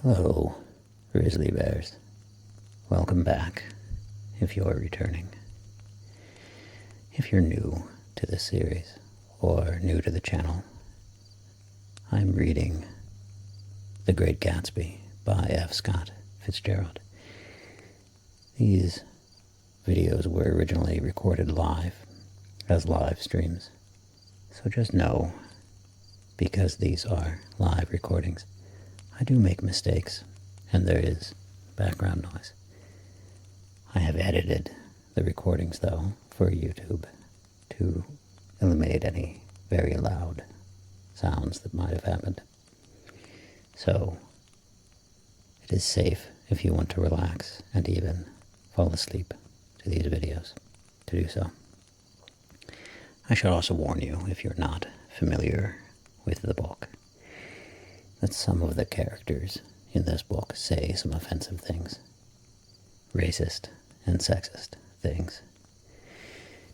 Hello, grizzly bears. Welcome back, if you're returning. If you're new to this series, or new to the channel, I'm reading The Great Gatsby by F. Scott Fitzgerald. These videos were originally recorded live, as live streams. So just know, because these are live recordings, I do make mistakes, and there is background noise. I have edited the recordings, though, for YouTube to eliminate any very loud sounds that might have happened. So, it is safe if you want to relax and even fall asleep to these videos to do so. I should also warn you, if you're not familiar with the book, that some of the characters in this book say some offensive things, racist and sexist things.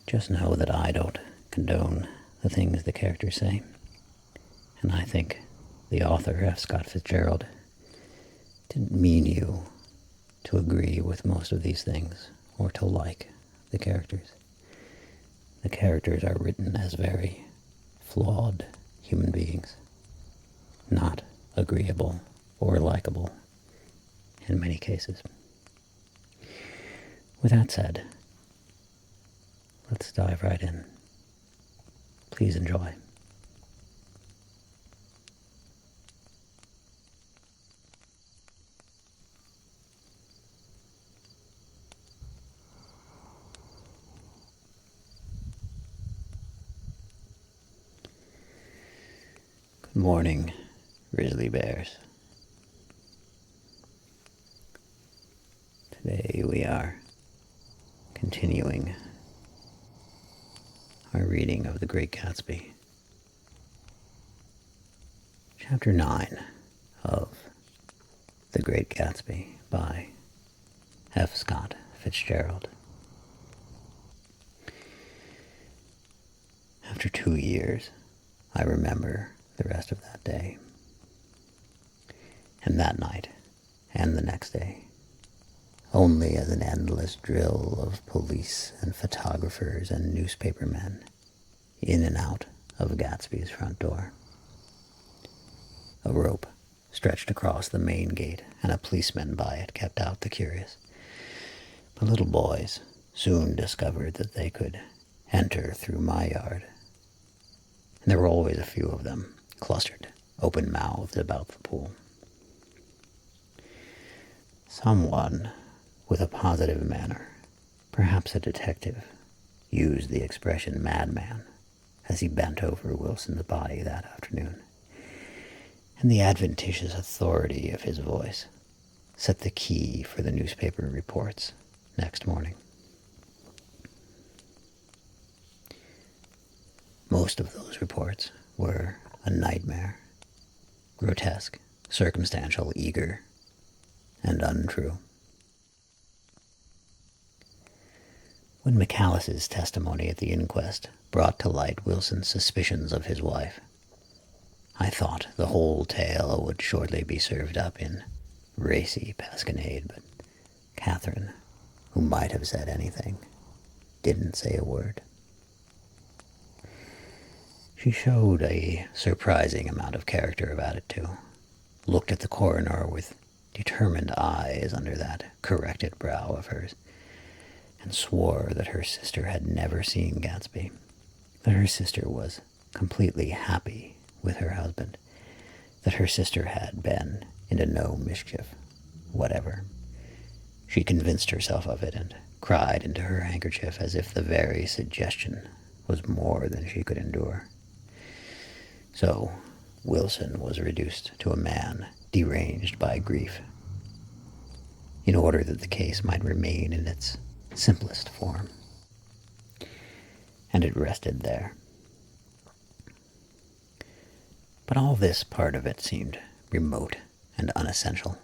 Just know that I don't condone the things the characters say, and I think the author, F. Scott Fitzgerald, didn't mean you to agree with most of these things or to like the characters. The characters are written as very flawed human beings, not agreeable or likable in many cases. With that said, let's dive right in. Please enjoy. Good morning, grizzly bears. Today we are continuing our reading of The Great Gatsby. Chapter 9 of The Great Gatsby by F. Scott Fitzgerald. After 2 years, I remember the rest of that day, and that night, and the next day, only as an endless drill of police and photographers and newspapermen in and out of Gatsby's front door. A rope stretched across the main gate, and a policeman by it kept out the curious. But little boys soon discovered that they could enter through my yard, and there were always a few of them, clustered, open-mouthed about the pool. Someone with a positive manner, perhaps a detective, used the expression madman as he bent over Wilson's body that afternoon, and the adventitious authority of his voice set the key for the newspaper reports next morning. Most of those reports were a nightmare, grotesque, circumstantial, eager, and untrue. When McAllis's testimony at the inquest brought to light Wilson's suspicions of his wife, I thought the whole tale would shortly be served up in racy pasquinade, but Catherine, who might have said anything, didn't say a word. She showed a surprising amount of character about it, too. Looked at the coroner with determined eyes under that corrected brow of hers, and swore that her sister had never seen Gatsby, that her sister was completely happy with her husband, that her sister had been into no mischief whatever. She convinced herself of it and cried into her handkerchief as if the very suggestion was more than she could endure. So Wilson was reduced to a man deranged by grief, in order that the case might remain in its simplest form. And it rested there. But all this part of it seemed remote and unessential.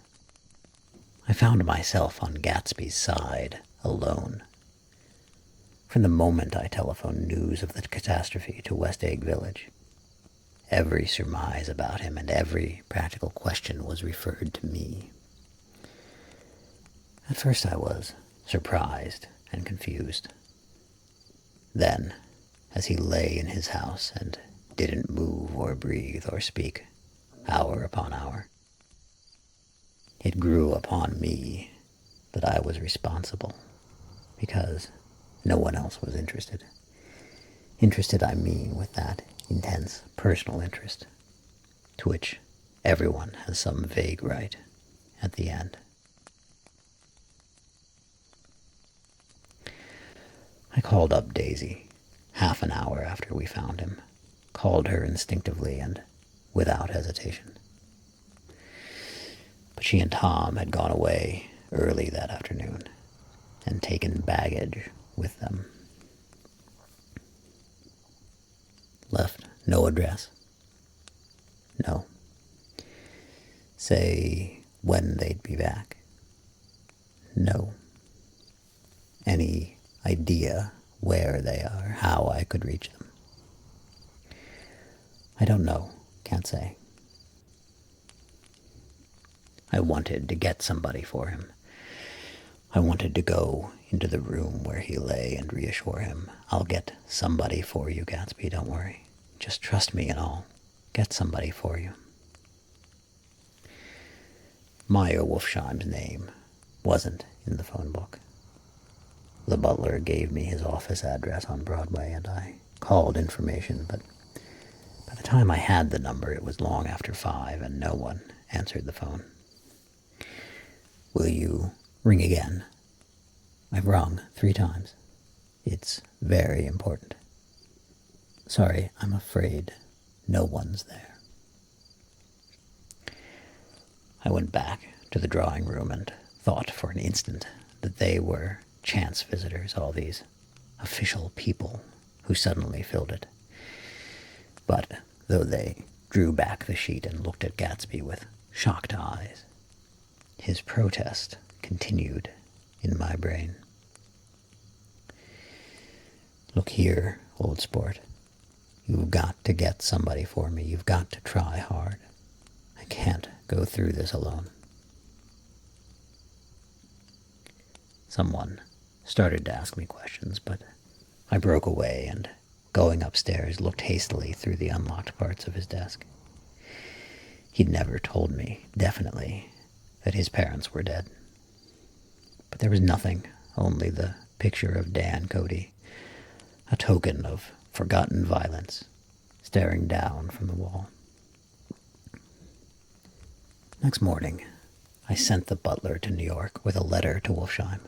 I found myself on Gatsby's side, alone. From the moment I telephoned news of the catastrophe to West Egg Village, every surmise about him and every practical question was referred to me. At first I was surprised and confused. Then, as he lay in his house and didn't move or breathe or speak, hour upon hour, it grew upon me that I was responsible, because no one else was interested. Interested, I mean, with that intense personal interest, to which everyone has some vague right at the end. I called up Daisy half an hour after we found him, called her instinctively and without hesitation. But she and Tom had gone away early that afternoon and taken baggage with them. Left no address. No. Say when they'd be back. No. Any idea where they are, how I could reach them? I don't know, can't say. I wanted to get somebody for him. I wanted to go into the room where he lay and reassure him, "I'll get somebody for you, Gatsby, don't worry. Just trust me and I'll get somebody for you." Meyer Wolfsheim's name wasn't in the phone book. The butler gave me his office address on Broadway, and I called information, but by the time I had the number, it was long after 5, and no one answered the phone. "Will you ring again? I've rung 3 times. It's very important. Sorry, I'm afraid no one's there." I went back to the drawing room and thought for an instant that they were chance visitors, all these official people who suddenly filled it. But though they drew back the sheet and looked at Gatsby with shocked eyes, his protest continued in my brain. "Look here, old sport. You've got to get somebody for me. You've got to try hard. I can't go through this alone." Someone started to ask me questions, but I broke away and, going upstairs, looked hastily through the unlocked parts of his desk. He'd never told me, definitely, that his parents were dead. But there was nothing, only the picture of Dan Cody, a token of forgotten violence, staring down from the wall. Next morning, I sent the butler to New York with a letter to Wolfsheim,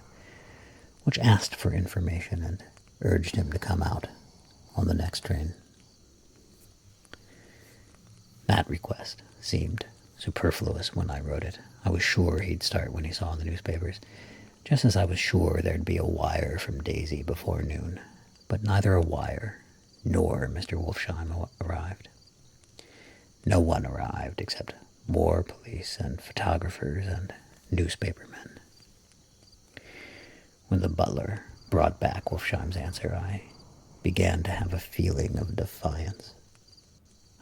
which asked for information and urged him to come out on the next train. That request seemed superfluous when I wrote it. I was sure he'd start when he saw the newspapers, just as I was sure there'd be a wire from Daisy before noon. But neither a wire nor Mr. Wolfsheim arrived. No one arrived except more police and photographers and newspapermen. When the butler brought back Wolfsheim's answer, I began to have a feeling of defiance,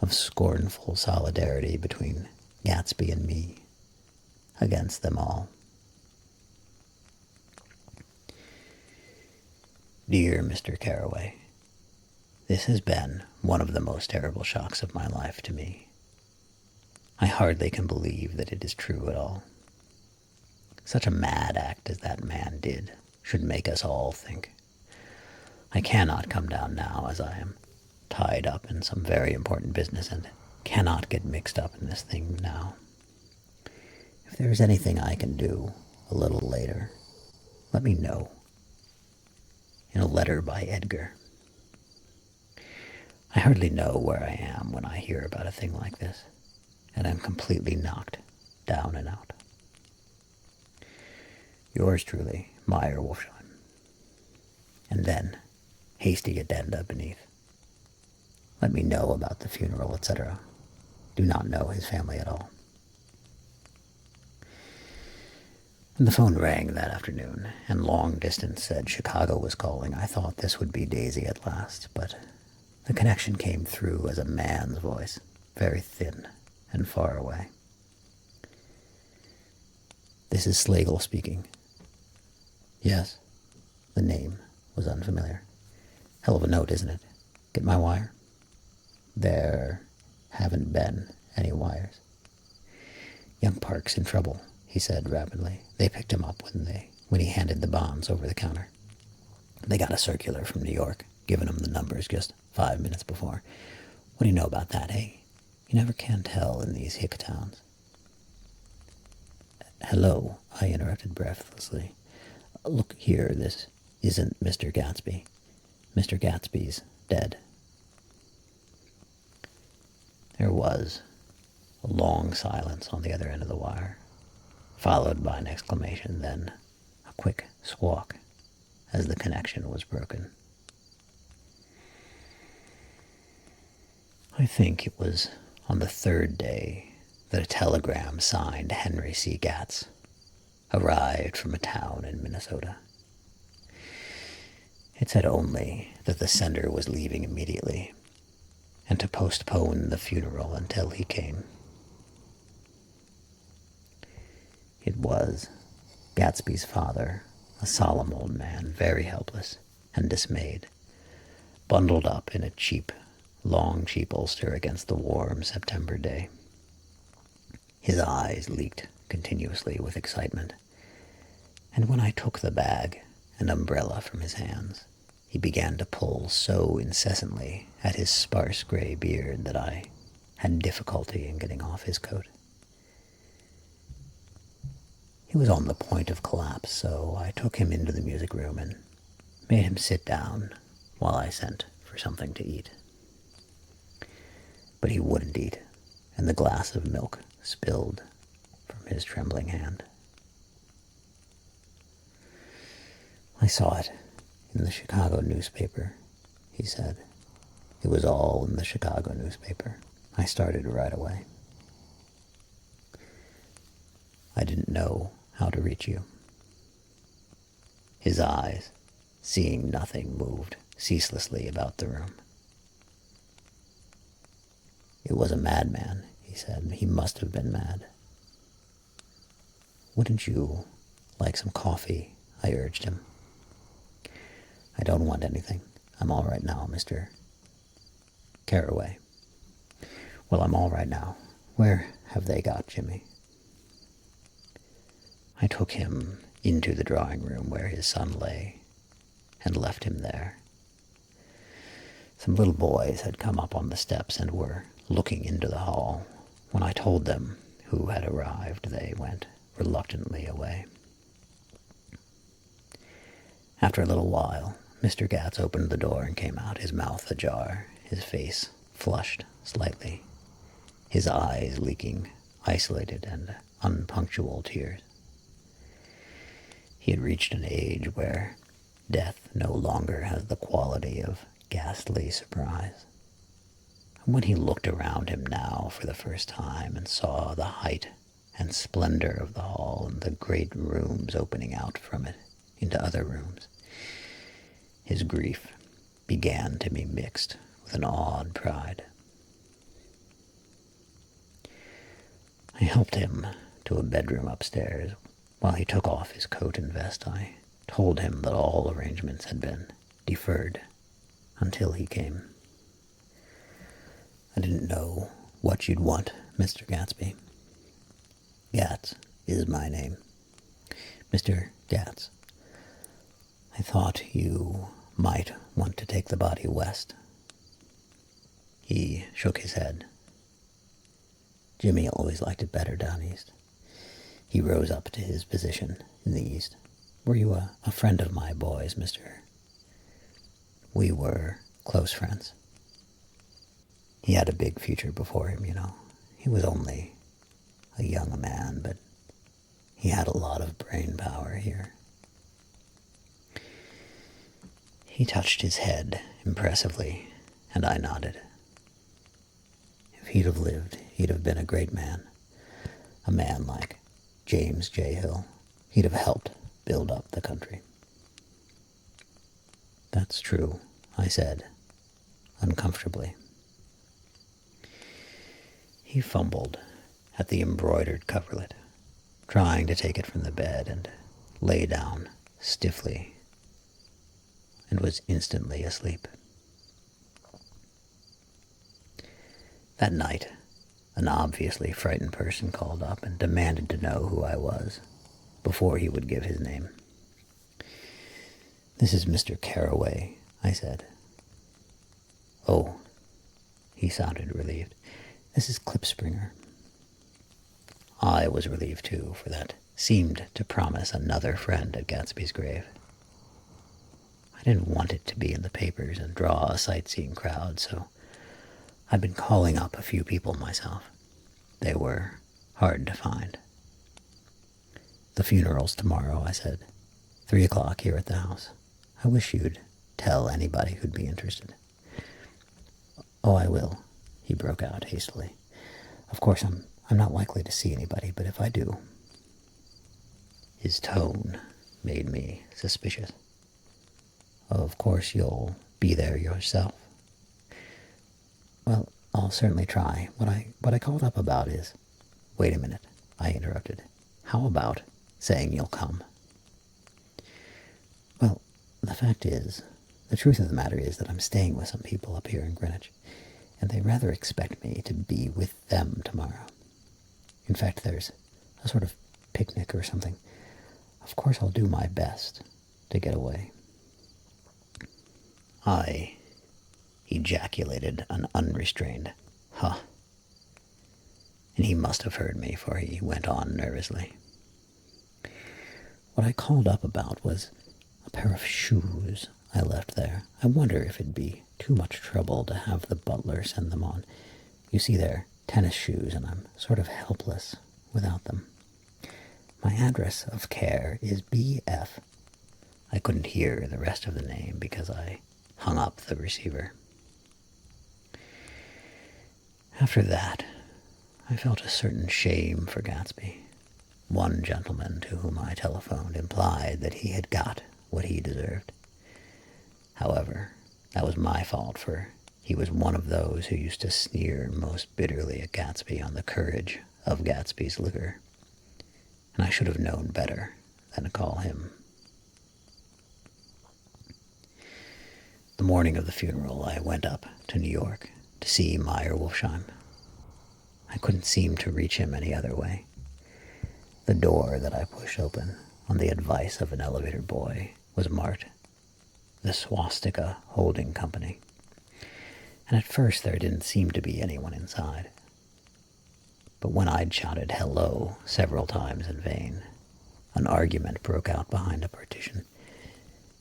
of scornful solidarity between Gatsby and me, against them all. "Dear Mr. Carraway, this has been one of the most terrible shocks of my life to me. I hardly can believe that it is true at all. Such a mad act as that man did should make us all think. I cannot come down now, as I am tied up in some very important business and cannot get mixed up in this thing now. If there is anything I can do a little later, let me know. In a letter by Edgar. I hardly know where I am when I hear about a thing like this, and I'm completely knocked down and out. Yours truly, Meyer Wolfsheim." And then, hasty addenda beneath. "Let me know about the funeral, etc. Do not know his family at all." And the phone rang that afternoon, and long distance said Chicago was calling. I thought this would be Daisy at last, but the connection came through as a man's voice. very thin and far away. "This is Slagle speaking." "Yes." The name was unfamiliar. "Hell of a note, isn't it? Get my wire?" "There haven't been any wires." "Young Park's in trouble," he said rapidly. "They picked him up when he handed the bonds over the counter. They got a circular from New York, giving him the numbers just 5 minutes before. What do you know about that, eh? You never can tell in these hick towns." "Hello," I interrupted breathlessly. "Look here, this isn't Mr. Gatsby. Mr. Gatsby's dead." There was a long silence on the other end of the wire, followed by an exclamation, then a quick squawk as the connection was broken. I think it was on the third day that a telegram signed Henry C. Gatz arrived from a town in Minnesota. It said only that the sender was leaving immediately and to postpone the funeral until he came. It was Gatsby's father, a solemn old man, very helpless and dismayed, bundled up in a long cheap ulster against the warm September day. His eyes leaked continuously with excitement, and when I took the bag and umbrella from his hands, he began to pull so incessantly at his sparse gray beard that I had difficulty in getting off his coat. He was on the point of collapse, so I took him into the music room and made him sit down while I sent for something to eat. But he wouldn't eat, and the glass of milk spilled from his trembling hand. "I saw it in the Chicago newspaper," he said. "It was all in the Chicago newspaper. I started right away. I didn't know how to reach you." His eyes, seeing nothing, moved ceaselessly about the room. "It was a madman," he said. "He must have been mad." "Wouldn't you like some coffee?" I urged him. "I don't want anything. I'm all right now, Mr. Carraway." "Well, I'm all right now. Where have they got Jimmy?" I took him into the drawing room where his son lay and left him there. Some little boys had come up on the steps and were looking into the hall. When I told them who had arrived, they went reluctantly away. After a little while, Mr. Gatz opened the door and came out, his mouth ajar, his face flushed slightly, his eyes leaking isolated and unpunctual tears. He had reached an age where death no longer has the quality of ghastly surprise. When he looked around him now for the first time and saw the height and splendor of the hall and the great rooms opening out from it into other rooms, his grief began to be mixed with an awed pride. I helped him to a bedroom upstairs. While he took off his coat and vest, I told him that all arrangements had been deferred until he came. "I didn't know what you'd want, Mr. Gatsby. Gatz is my name. Mr. Gatz, I thought you might want to take the body west." He shook his head. "Jimmy always liked it better down east." He rose up to his position in the east. "Were you a friend of my boys, Mr.?" "We were close friends. He had a big future before him, you know. He was only a young man, but he had a lot of brain power here." He touched his head impressively, and I nodded. If he'd have lived, he'd have been a great man. A man like James J. Hill. He'd have helped build up the country. "That's true," I said, uncomfortably. He fumbled at the embroidered coverlet, trying to take it from the bed, and lay down stiffly and was instantly asleep. That night, an obviously frightened person called up and demanded to know who I was before he would give his name. "This is Mr. Carroway," I said. "Oh," he sounded relieved. "This is Klipspringer." I was relieved too, for that seemed to promise another friend at Gatsby's grave. I didn't want it to be in the papers and draw a sightseeing crowd, so I'd been calling up a few people myself. They were hard to find. "The funeral's tomorrow," I said. 3 o'clock here at the house. I wish you'd tell anybody who'd be interested." "Oh, I will," he broke out hastily. "Of course, I'm not likely to see anybody, but if I do..." His tone made me suspicious. "Of course you'll be there yourself." "Well, I'll certainly try. What I called up about is..." "Wait a minute," I interrupted. "How about saying you'll come?" "Well, the truth of the matter is that I'm staying with some people up here in Greenwich, and they rather expect me to be with them tomorrow. In fact, there's a sort of picnic or something. Of course I'll do my best to get away." I ejaculated an unrestrained "huh," and he must have heard me, for he went on nervously. "What I called up about was a pair of shoes I left there. I wonder if it'd be too much trouble to have the butler send them on. You see, they're tennis shoes, and I'm sort of helpless without them. My address of care is BF." I couldn't hear the rest of the name because I hung up the receiver. After that, I felt a certain shame for Gatsby. One gentleman to whom I telephoned implied that he had got what he deserved. However, that was my fault, for he was one of those who used to sneer most bitterly at Gatsby on the courage of Gatsby's liquor, and I should have known better than to call him. The morning of the funeral, I went up to New York to see Meyer Wolfsheim. I couldn't seem to reach him any other way. The door that I pushed open, on the advice of an elevator boy, was marked "The Swastika Holding Company," and at first there didn't seem to be anyone inside. But when I'd shouted hello several times in vain, an argument broke out behind a partition,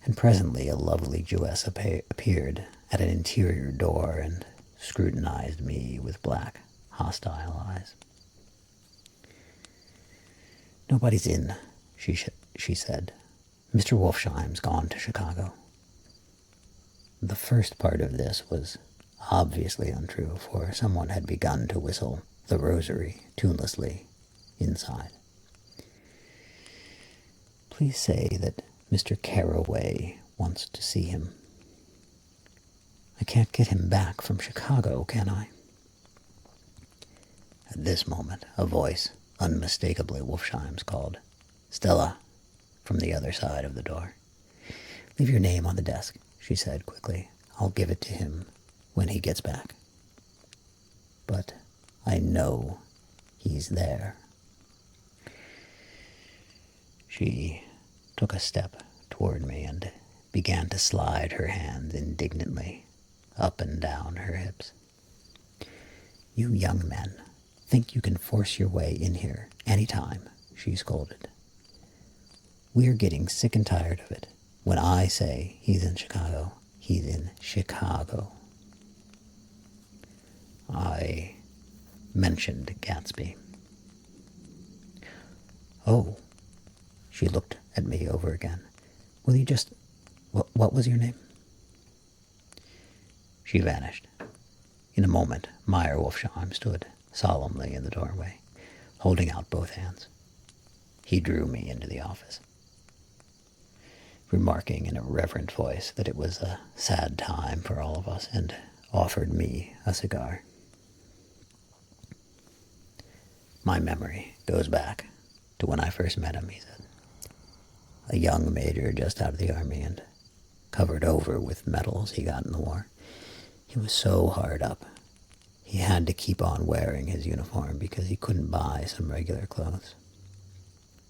and presently a lovely Jewess appeared at an interior door and scrutinized me with black, hostile eyes. "Nobody's in," she said. "Mr. Wolfsheim's gone to Chicago." The first part of this was obviously untrue, for someone had begun to whistle "The Rosary" tunelessly inside. "Please say that Mr. Carroway wants to see him. I can't get him back from Chicago, can I?" At this moment, a voice, unmistakably Wolfsheim's, called, "Stella," from the other side of the door. "Leave your name on the desk," she said quickly. "I'll give it to him when he gets back. But I know he's there." She took a step toward me and began to slide her hands indignantly up and down her hips. "You young men think you can force your way in here any time," she scolded. "We're getting sick and tired of it. When I say he's in Chicago, he's in Chicago." I mentioned Gatsby. "Oh," she looked at me over again. "Will you just... What was your name?" She vanished. In a moment, Meyer Wolfsheim stood solemnly in the doorway, holding out both hands. He drew me into the office, remarking in a reverent voice that it was a sad time for all of us, and offered me a cigar. My memory goes back to when I first met him, he said. A young major just out of the army and covered over with medals he got in the war. He was so hard up. He had to keep on wearing his uniform because he couldn't buy some regular clothes.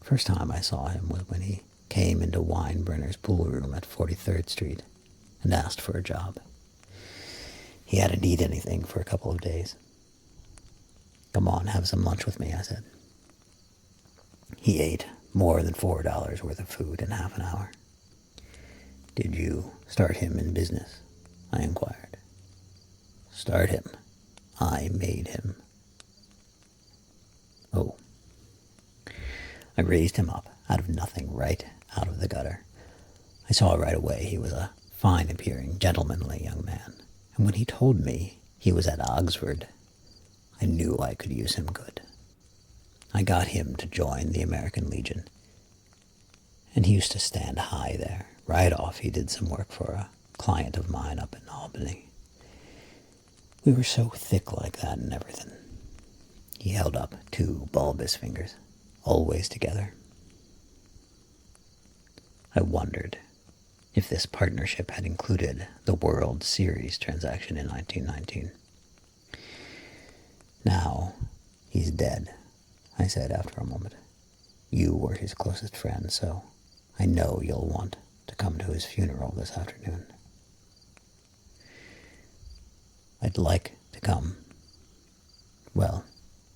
First time I saw him was when he came into Weinbrenner's pool room at 43rd Street and asked for a job. He hadn't eaten anything for a couple of days. Come on, have some lunch with me, I said. He ate more than $4 worth of food in half an hour. Did you start him in business? I inquired. Start him? I made him. Oh. I raised him up out of nothing, right out of the gutter. I saw right away he was a fine-appearing, gentlemanly young man, and when he told me he was at Oxford, I knew I could use him good. I got him to join the American Legion, and he used to stand high there. Right off, he did some work for a client of mine up in Albany. We were so thick like that and everything. He held up two bulbous fingers, always together. I wondered if this partnership had included the World Series transaction in 1919. Now, he's dead, I said after a moment. You were his closest friend, so I know you'll want to come to his funeral this afternoon. I'd like to come. Well,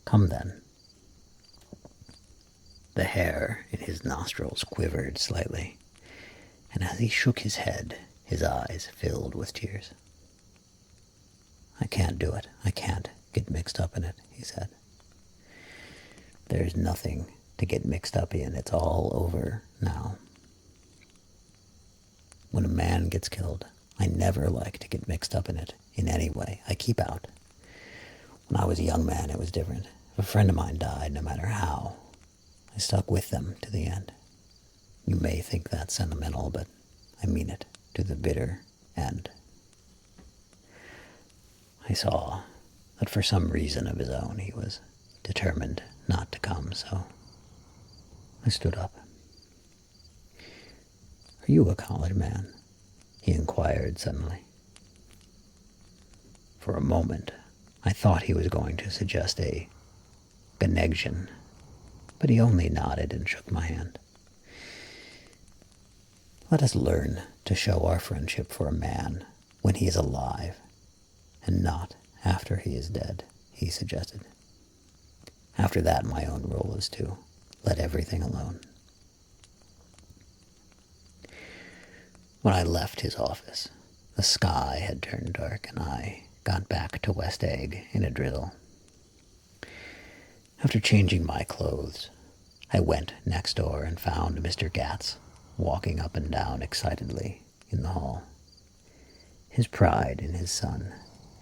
come then. The hair in his nostrils quivered slightly, and as he shook his head, his eyes filled with tears. I can't do it. I can't get mixed up in it, he said. There's nothing to get mixed up in. It's all over now. When a man gets killed, I never like to get mixed up in it in any way. I keep out. When I was a young man, it was different. If a friend of mine died, no matter how, I stuck with them to the end. You may think that's sentimental, but I mean it to the bitter end. I saw that for some reason of his own, he was determined not to come, so I stood up. Are you a college man? He inquired suddenly. For a moment, I thought he was going to suggest a connection, but he only nodded and shook my hand. Let us learn to show our friendship for a man when he is alive, and not after he is dead, he suggested. After that, my own rule is to let everything alone. When I left his office, the sky had turned dark, and I got back to West Egg in a drizzle. After changing my clothes, I went next door and found Mr. Gatz walking up and down excitedly in the hall. His pride in his son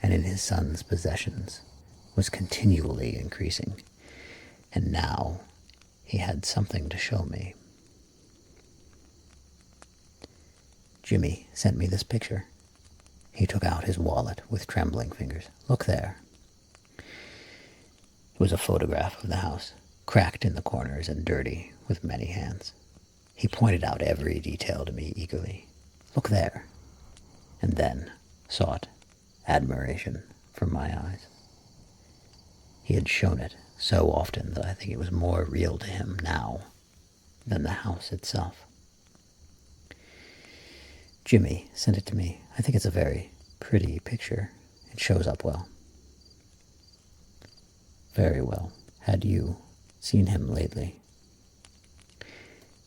and in his son's possessions was continually increasing, and now he had something to show me. Jimmy sent me this picture. He took out his wallet with trembling fingers. Look there. It was a photograph of the house, cracked in the corners and dirty with many hands. He pointed out every detail to me eagerly. Look there. And then sought admiration from my eyes. He had shown it so often that I think it was more real to him now than the house itself. Jimmy sent it to me. I think it's a very pretty picture. It shows up well. Very well. Had you seen him lately?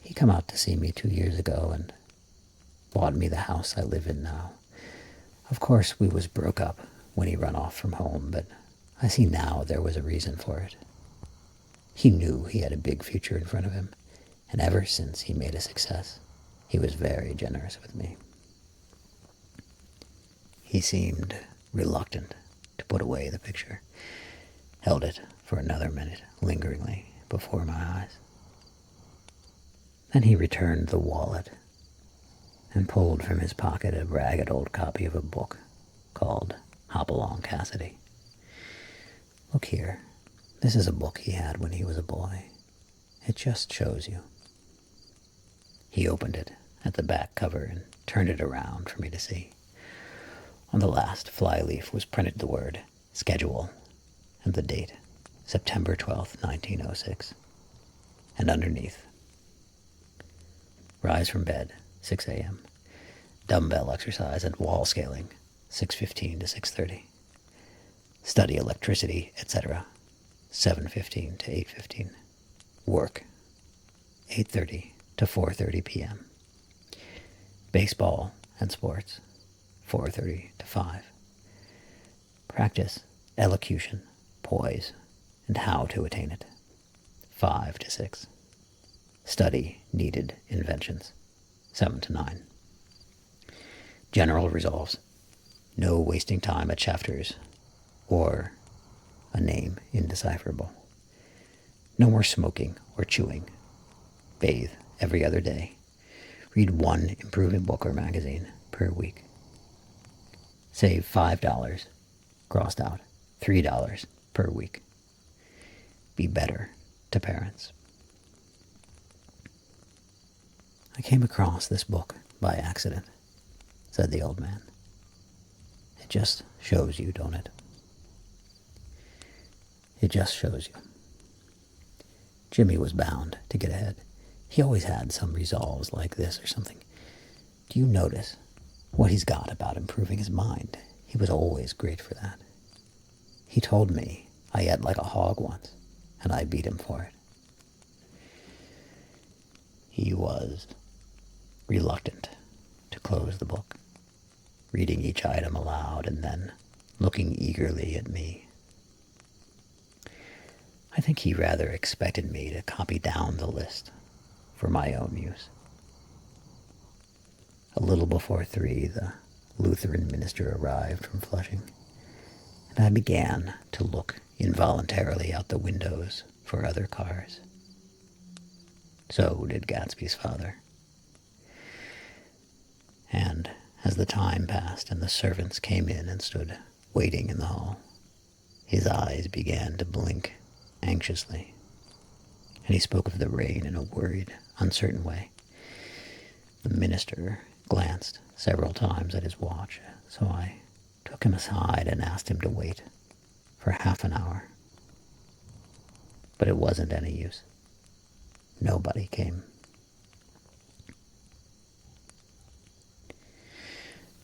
He come out to see me 2 years ago and bought me the house I live in now. Of course, we was broke up when he run off from home, but I see now there was a reason for it. He knew he had a big future in front of him, and ever since he made a success, he was very generous with me. He seemed reluctant to put away the picture, held it for another minute lingeringly before my eyes. Then he returned the wallet and pulled from his pocket a ragged old copy of a book called Hopalong Cassidy. Look here, This is a book he had when he was a boy. It just shows you. He opened it at the back cover and turned it around for me to see. On the last flyleaf was printed the word schedule and the date, September 12th, 1906. And underneath, rise from bed, 6 a.m., dumbbell exercise and wall scaling, 6:15 to 6:30. Study electricity, etc., 7:15 to 8:15. Work, 8:30 to 4:30 p.m. Baseball and sports, 4:30 to 5. Practice elocution, poise, and how to attain it, 5 to 6. Study needed inventions, 7 to 9. General resolves, no wasting time at chapters or a name indecipherable. No more smoking or chewing. Bathe every other day. Read one improving book or magazine per week. Save $5, crossed out, $3 per week. Be better to parents. I came across this book by accident, said the old man. It just shows you, don't it? It just shows you. Jimmy was bound to get ahead. He always had some resolves like this or something. Do you notice what he's got about improving his mind? He was always great for that. He told me I ate like a hog once, and I beat him for it. He was reluctant to close the book, reading each item aloud and then looking eagerly at me. I think he rather expected me to copy down the list for my own use. A little before 3, the Lutheran minister arrived from Flushing, and I began to look involuntarily out the windows for other cars. So did Gatsby's father. And as the time passed and the servants came in and stood waiting in the hall, his eyes began to blink anxiously, and he spoke of the rain in a worried, uncertain way. The minister glanced several times at his watch, so I took him aside and asked him to wait for half an hour. But it wasn't any use. Nobody came.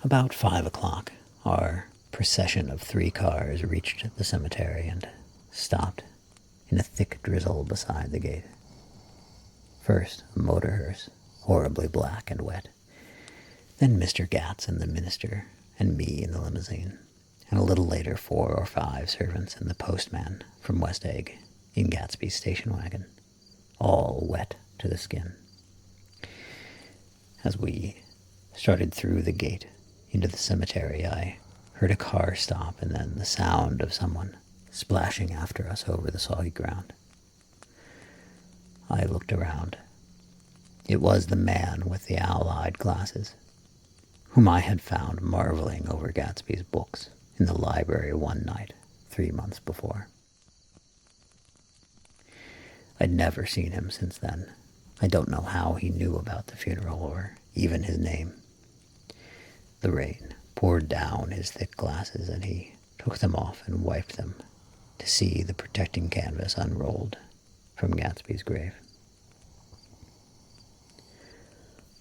About 5 o'clock, our procession of 3 cars reached the cemetery and stopped in a thick drizzle beside the gate. First, a motor hearse, horribly black and wet. Then Mr. Gatz and the minister and me in the limousine. And a little later, 4 or 5 servants and the postman from West Egg in Gatsby's station wagon, all wet to the skin. As we started through the gate into the cemetery, I heard a car stop and then the sound of someone splashing after us over the soggy ground. I looked around. It was the man with the owl-eyed glasses, whom I had found marveling over Gatsby's books in the library one night 3 months before. I'd never seen him since then. I don't know how he knew about the funeral or even his name. The rain poured down his thick glasses, and he took them off and wiped them to see the protecting canvas unrolled from Gatsby's grave.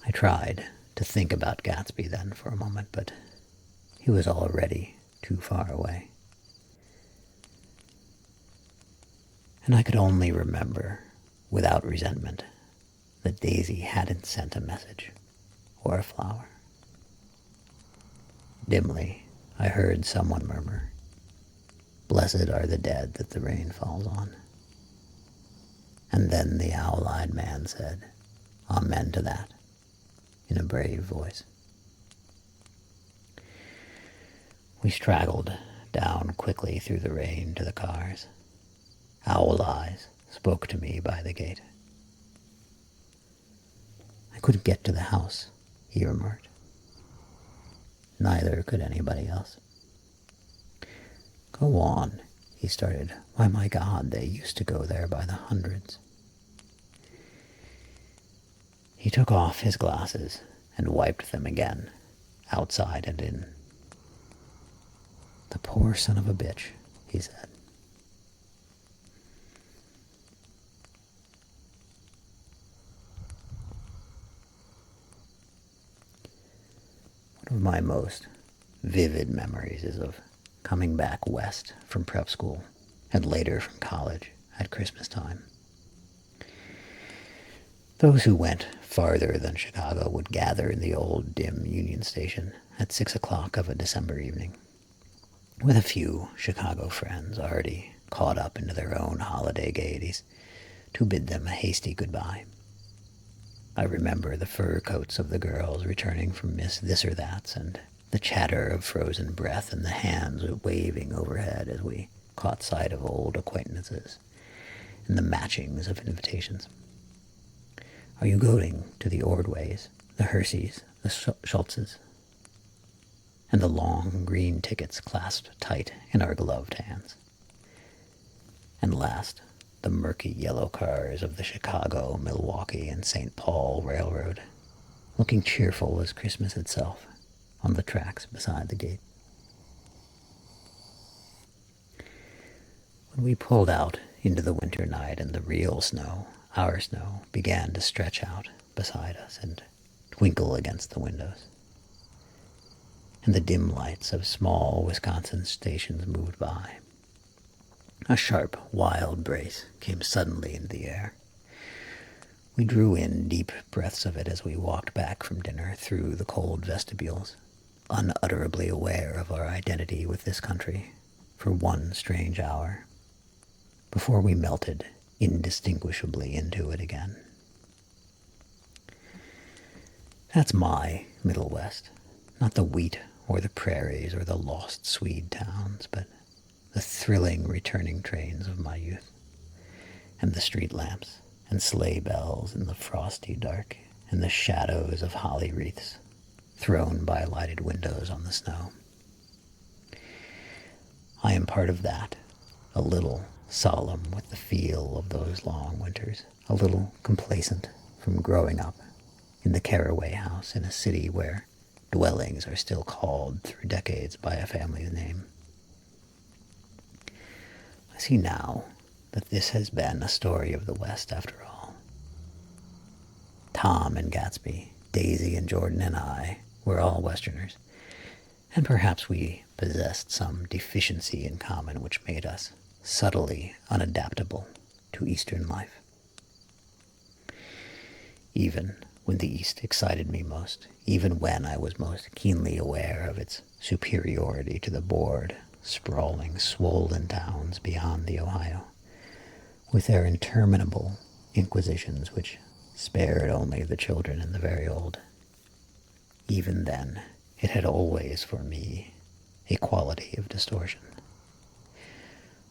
I tried to think about Gatsby then for a moment, but he was already too far away. And I could only remember, without resentment, that Daisy hadn't sent a message or a flower. Dimly, I heard someone murmur, "Blessed are the dead that the rain falls on." And then the owl-eyed man said, "Amen to that," in a brave voice. We straggled down quickly through the rain to the cars. Owl Eyes spoke to me by the gate. "I couldn't get to the house," he remarked. Neither could anybody else. "Go on," he started. Why, my God, they used to go there by the hundreds. He took off his glasses and wiped them again, outside and in. The poor son of a bitch, he said. One of my most vivid memories is of coming back west from prep school and later from college at Christmas time. Those who went farther than Chicago would gather in the old dim Union Station at 6 o'clock of a December evening, with a few Chicago friends already caught up into their own holiday gaieties to bid them a hasty goodbye. I remember the fur coats of the girls returning from Miss This or That's, and the chatter of frozen breath and the hands waving overhead as we caught sight of old acquaintances and the matchings of invitations. Are you going to the Ordways, the Herseys, the Schultzes? And the long green tickets clasped tight in our gloved hands. And last, the murky yellow cars of the Chicago, Milwaukee, and St. Paul Railroad, looking cheerful as Christmas itself on the tracks beside the gate. When we pulled out into the winter night and the real snow, our snow, began to stretch out beside us and twinkle against the windows, and the dim lights of small Wisconsin stations moved by, a sharp, wild brace came suddenly into the air. We drew in deep breaths of it as we walked back from dinner through the cold vestibules, unutterably aware of our identity with this country for one strange hour, before we melted indistinguishably into it again. That's my Middle West, not the wheat or the prairies or the lost Swede towns, but the thrilling returning trains of my youth, and the street lamps and sleigh bells in the frosty dark, and the shadows of holly wreaths thrown by lighted windows on the snow. I am part of that, a little solemn with the feel of those long winters, a little complacent from growing up in the Caraway house in a city where dwellings are still called through decades by a family's name. I see now that this has been a story of the West after all. Tom and Gatsby, Daisy and Jordan and I were all Westerners, and perhaps we possessed some deficiency in common which made us subtly unadaptable to Eastern life. Even when the East excited me most, even when I was most keenly aware of its superiority to the bored, sprawling, swollen towns beyond the Ohio, with their interminable inquisitions which spared only the children and the very old. Even then, it had always for me a quality of distortion.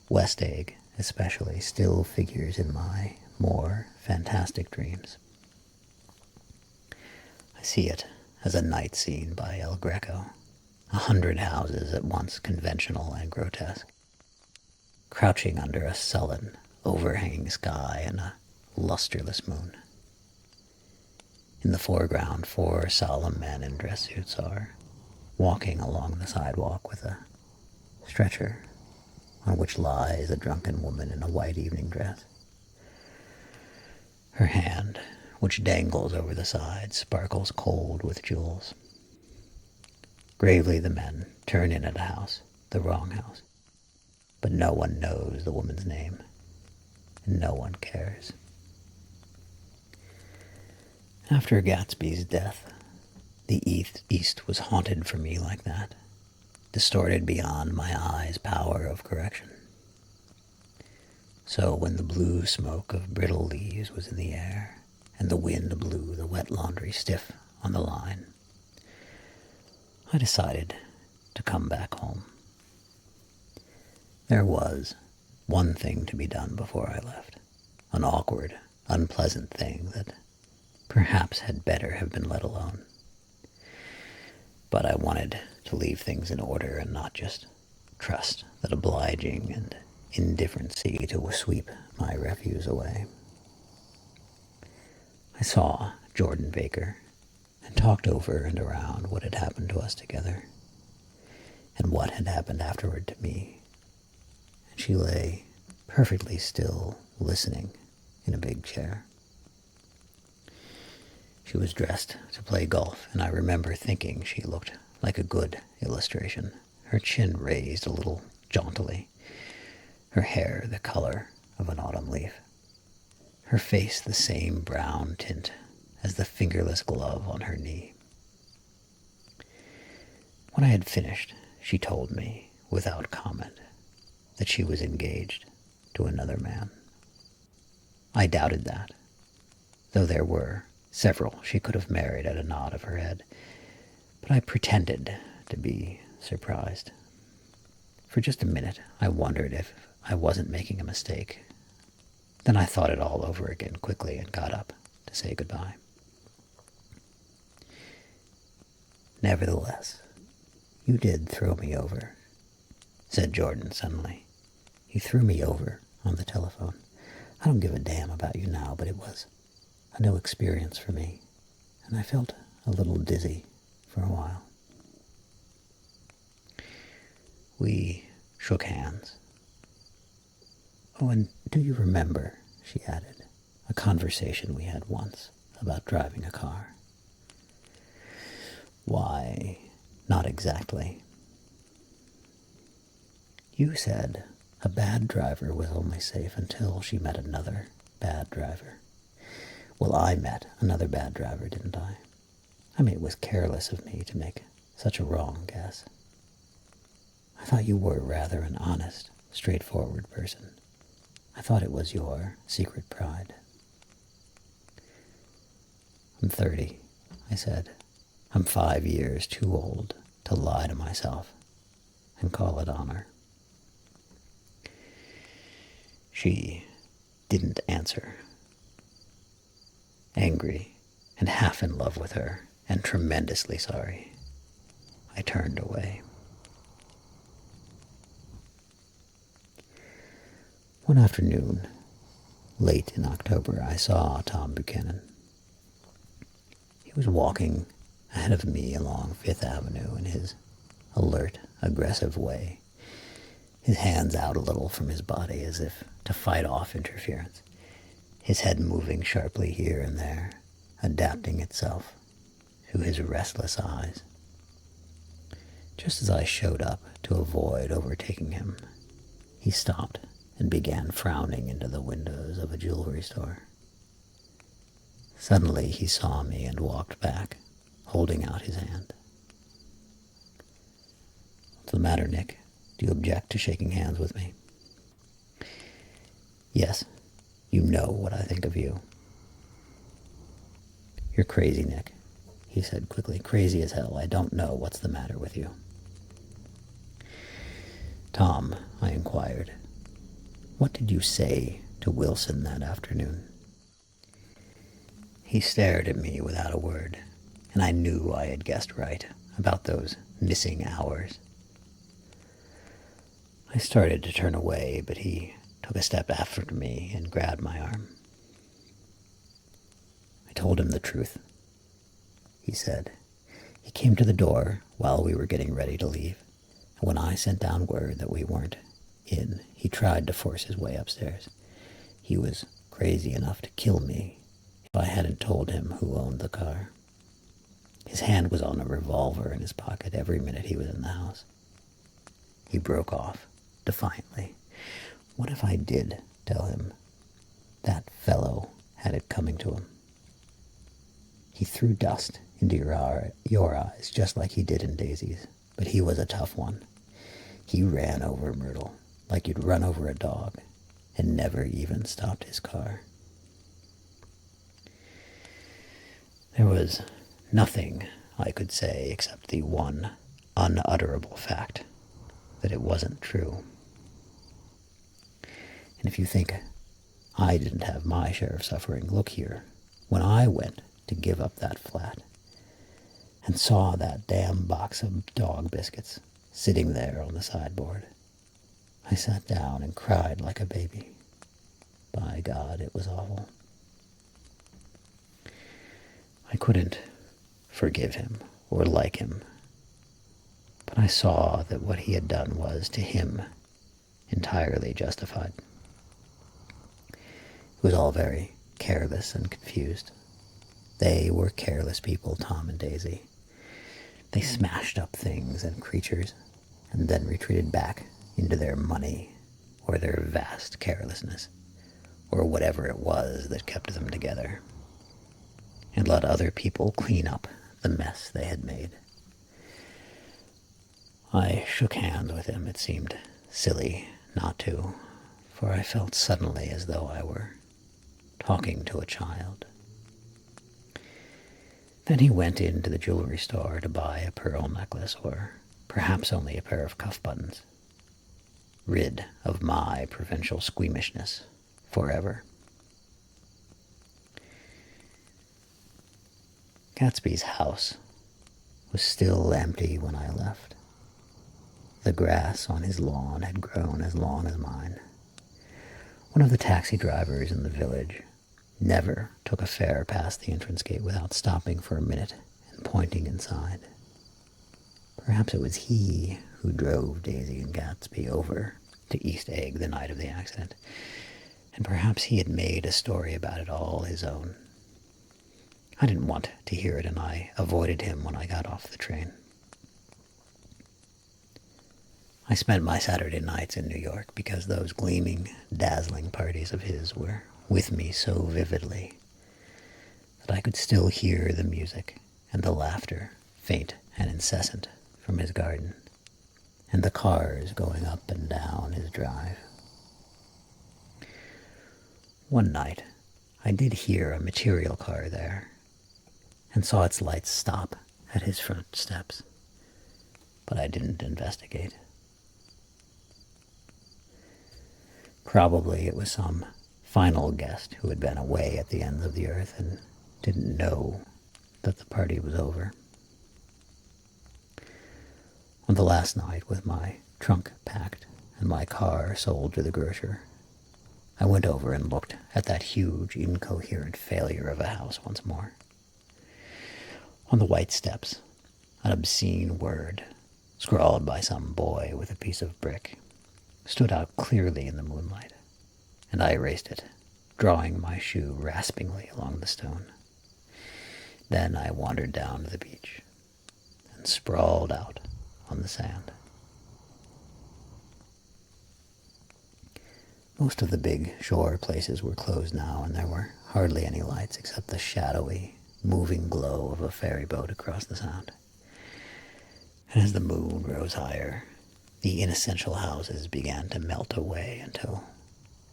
West Egg, especially, still figures in my more fantastic dreams. I see it as a night scene by El Greco, 100 houses at once conventional and grotesque, crouching under a sullen, overhanging sky and a lusterless moon. In the foreground, 4 solemn men in dress suits are walking along the sidewalk with a stretcher on which lies a drunken woman in a white evening dress. Her hand, which dangles over the side, sparkles cold with jewels. Gravely the men turn in at a house, the wrong house, but no one knows the woman's name, and no one cares. After Gatsby's death, the East was haunted for me like that, distorted beyond my eyes' power of correction. So when the blue smoke of brittle leaves was in the air, and the wind blew the wet laundry stiff on the line, I decided to come back home. There was one thing to be done before I left, an awkward, unpleasant thing that perhaps had better have been let alone. But I wanted to leave things in order and not just trust that obliging and indifferent sea to sweep my refuse away. I saw Jordan Baker and talked over and around what had happened to us together and what had happened afterward to me. And she lay perfectly still, listening in a big chair. She was dressed to play golf, and I remember thinking she looked like a good illustration, her chin raised a little jauntily, her hair the color of an autumn leaf, her face the same brown tint as the fingerless glove on her knee. When I had finished, she told me, without comment, that she was engaged to another man. I doubted that, though there were several she could have married at a nod of her head, but I pretended to be surprised. For just a minute, I wondered if I wasn't making a mistake. Then I thought it all over again quickly and got up to say goodbye. "Nevertheless, you did throw me over," said Jordan suddenly. "You threw me over on the telephone. I don't give a damn about you now, but it was a new experience for me, and I felt a little dizzy for a while." We shook hands. "Oh, and do you remember," she added, "a conversation we had once about driving a car?" "Why, not exactly." "You said a bad driver was only safe until she met another bad driver. Well, I met another bad driver, didn't I? I mean, it was careless of me to make such a wrong guess. I thought you were rather an honest, straightforward person. I thought it was your secret pride." "I'm 30, I said. "I'm 5 years too old to lie to myself and call it honor." She didn't answer. Angry and half in love with her and tremendously sorry, I turned away. One afternoon, late in October, I saw Tom Buchanan. He was walking ahead of me along Fifth Avenue in his alert, aggressive way, his hands out a little from his body as if to fight off interference, his head moving sharply here and there, adapting itself to his restless eyes. Just as I showed up to avoid overtaking him, he stopped and began frowning into the windows of a jewelry store. Suddenly he saw me and walked back, holding out his hand. "What's the matter, Nick? Do you object to shaking hands with me?" "Yes, you know what I think of you." "You're crazy, Nick," he said quickly. "Crazy as hell. I don't know what's the matter with you." "Tom," I inquired, "what did you say to Wilson that afternoon?" He stared at me without a word, and I knew I had guessed right about those missing hours. I started to turn away, but he took a step after me and grabbed my arm. "I told him the truth," he said. "He came to the door while we were getting ready to leave, and when I sent down word that we weren't in, he tried to force his way upstairs. He was crazy enough to kill me if I hadn't told him who owned the car. His hand was on a revolver in his pocket every minute he was in the house." He broke off defiantly. What if I did tell him? That fellow had it coming to him. He threw dust into your eyes just like he did in Daisy's, but he was a tough one. He ran over Myrtle like you'd run over a dog and never even stopped his car. There was nothing I could say except the one unutterable fact that it wasn't true. And if you think I didn't have my share of suffering, look here. When I went to give up that flat and saw that damn box of dog biscuits sitting there on the sideboard, I sat down and cried like a baby. By God, it was awful. I couldn't forgive him or like him, but I saw that what he had done was, to him, entirely justified. It was all very careless and confused. They were careless people, Tom and Daisy. They smashed up things and creatures, and then retreated back into their money, or their vast carelessness, or whatever it was that kept them together, and let other people clean up the mess they had made. I shook hands with him. It seemed silly not to, for I felt suddenly as though I were talking to a child. Then he went into the jewelry store to buy a pearl necklace, or perhaps only a pair of cuff buttons, rid of my provincial squeamishness forever. Gatsby's house was still empty when I left. The grass on his lawn had grown as long as mine. One of the taxi drivers in the village never took a fare past the entrance gate without stopping for a minute and pointing inside. Perhaps it was he who drove Daisy and Gatsby over to East Egg the night of the accident, and perhaps he had made a story about it all his own. I didn't want to hear it, and I avoided him when I got off the train. I spent my Saturday nights in New York because those gleaming, dazzling parties of his were with me so vividly that I could still hear the music and the laughter, faint and incessant, from his garden, and the cars going up and down his drive. One night, I did hear a material car there, and saw its lights stop at his front steps, but I didn't investigate. Probably it was some final guest who had been away at the ends of the earth and didn't know that the party was over. On the last night, with my trunk packed and my car sold to the grocer, I went over and looked at that huge, incoherent failure of a house once more. On the white steps, an obscene word, scrawled by some boy with a piece of brick, stood out clearly in the moonlight, and I erased it, drawing my shoe raspingly along the stone. Then I wandered down to the beach and sprawled out on the sand. Most of the big shore places were closed now, and there were hardly any lights except the shadowy, moving glow of a ferry boat across the sound. And as the moon rose higher, the inessential houses began to melt away until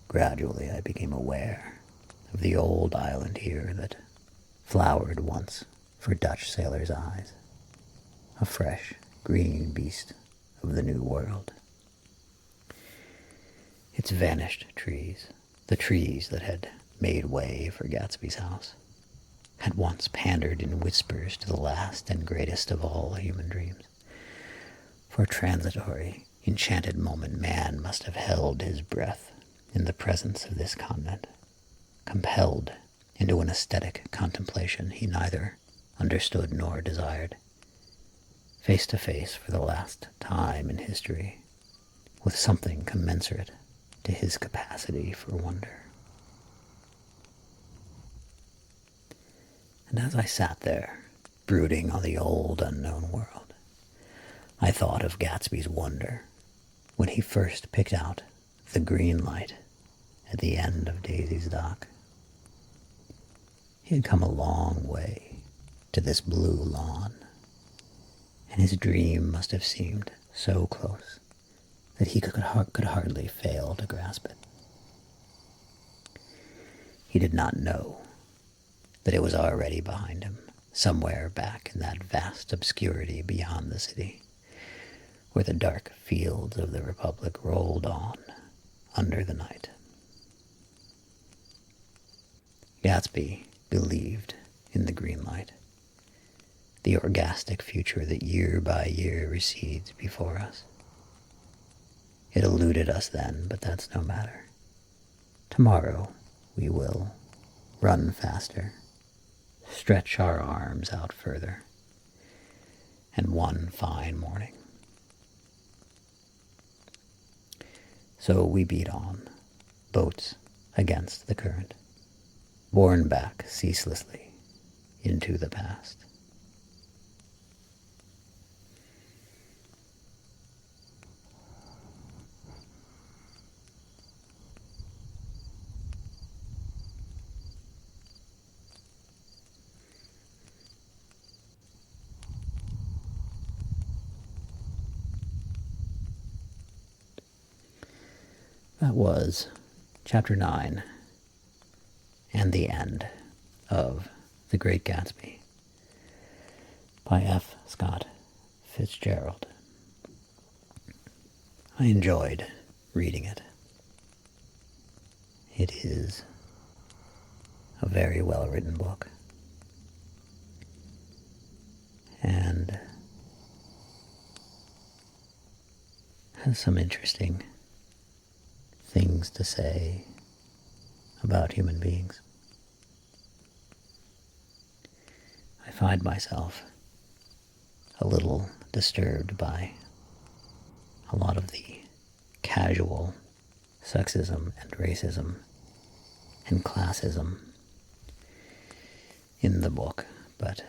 gradually I became aware of the old island here that flowered once for Dutch sailors' eyes, a fresh, green beast of the New World. Its vanished trees, the trees that had made way for Gatsby's house, had once pandered in whispers to the last and greatest of all human dreams. For a transitory, enchanted moment, man must have held his breath in the presence of this continent, compelled into an aesthetic contemplation he neither understood nor desired, face to face for the last time in history with something commensurate to his capacity for wonder. And as I sat there, brooding on the old unknown world, I thought of Gatsby's wonder when he first picked out the green light at the end of Daisy's dock. He had come a long way to this blue lawn, and his dream must have seemed so close that he could hardly fail to grasp it. He did not know that it was already behind him, somewhere back in that vast obscurity beyond the city, where the dark fields of the Republic rolled on under the night. Gatsby believed in the green light, the orgastic future that year by year recedes before us. It eluded us then, but that's no matter. Tomorrow we will run faster, stretch our arms out further, and one fine morning. So we beat on, boats against the current, borne back ceaselessly into the past. That was Chapter 9 and the end of The Great Gatsby by F. Scott Fitzgerald. I enjoyed reading it. It is a very well-written book, and has some interesting things to say about human beings. I find myself a little disturbed by a lot of the casual sexism and racism and classism in the book, but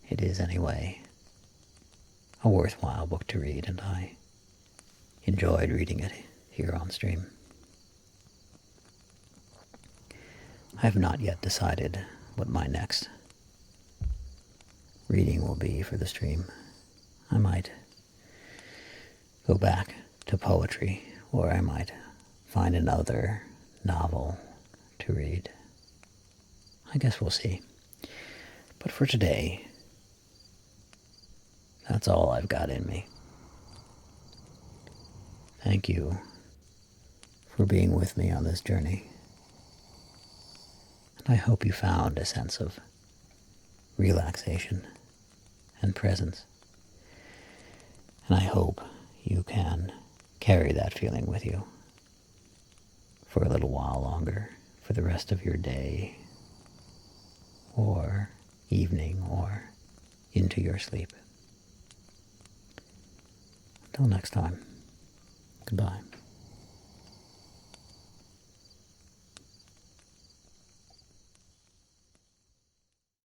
it is anyway a worthwhile book to read, and I enjoyed reading it here on stream. I have not yet decided what my next reading will be for the stream. I might go back to poetry, or I might find another novel to read. I guess we'll see. But for today, that's all I've got in me. Thank you for being with me on this journey. And I hope you found a sense of relaxation and presence. And I hope you can carry that feeling with you for a little while longer, for the rest of your day, or evening, or into your sleep. Until next time, goodbye.